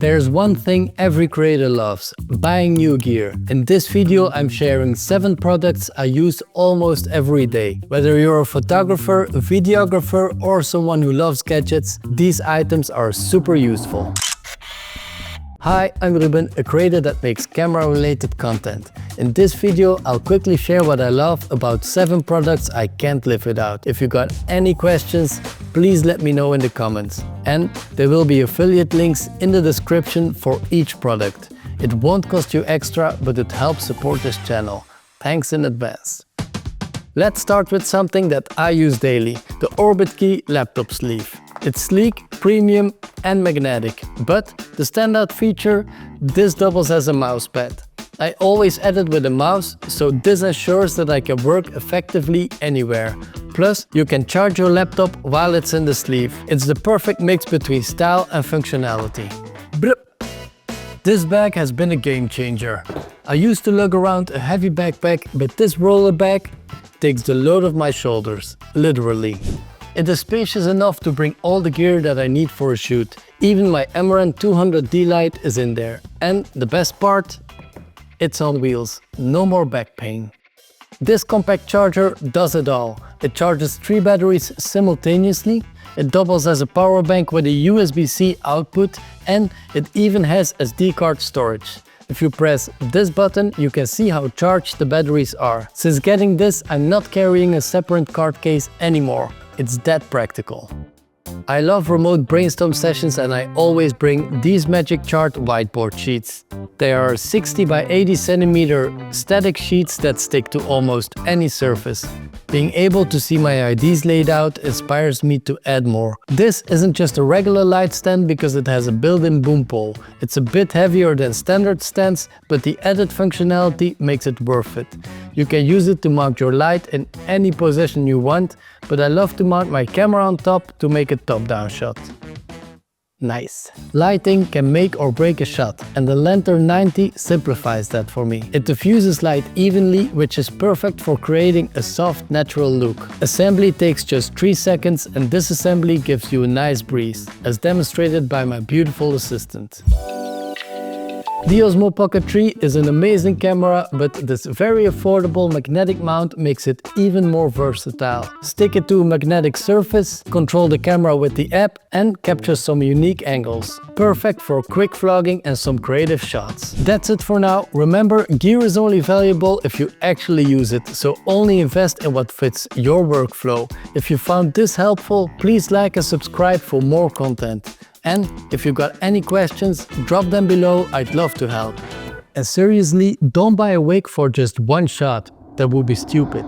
There's one thing every creator loves: buying new gear. In this video I'm sharing 7 products I use almost every day. Whether you're a photographer, a videographer or someone who loves gadgets, these items are super useful. Hi, I'm Ruben, a creator that makes camera-related content. In this video, I'll quickly share what I love about 7 products I can't live without. If you got any questions, please let me know in the comments. And there will be affiliate links in the description for each product. It won't cost you extra, but it helps support this channel. Thanks in advance. Let's start with something that I use daily, the Orbit Key laptop sleeve. It's sleek, premium and magnetic, but the standout feature, this doubles as a mouse pad. I always edit with a mouse, so this ensures that I can work effectively anywhere. Plus, you can charge your laptop while it's in the sleeve. It's the perfect mix between style and functionality. Brup. This bag has been a game changer. I used to lug around a heavy backpack, but this roller bag takes the load off my shoulders, literally. It is spacious enough to bring all the gear that I need for a shoot. Even my Amaran 200D light is in there. And the best part? It's on wheels. No more back pain. This compact charger does it all. It charges 3 batteries simultaneously. It doubles as a power bank with a USB-C output, and it even has SD card storage. If you press this button, you can see how charged the batteries are. Since getting this, I'm not carrying a separate card case anymore. It's that practical. I love remote brainstorm sessions and I always bring these Magic Chart whiteboard sheets. They are 60 by 80 centimeter static sheets that stick to almost any surface. Being able to see my ideas laid out inspires me to add more. This isn't just a regular light stand because it has a built-in boom pole. It's a bit heavier than standard stands, but the added functionality makes it worth it. You can use it to mount your light in any position you want, but I love to mount my camera on top to make a top-down shot. Nice. Lighting can make or break a shot, and the Lantern 90 simplifies that for me. It diffuses light evenly, which is perfect for creating a soft, natural look. Assembly takes just 3 seconds, and disassembly gives you a nice breeze, as demonstrated by my beautiful assistant. The Osmo Pocket 3 is an amazing camera, but this very affordable magnetic mount makes it even more versatile. Stick it to a magnetic surface, control the camera with the app and capture some unique angles. Perfect for quick vlogging and some creative shots. That's it for now. Remember, gear is only valuable if you actually use it, so only invest in what fits your workflow. If you found this helpful, please like and subscribe for more content. And if you got any questions, drop them below, I'd love to help. And seriously, don't buy a wig for just one shot, that would be stupid.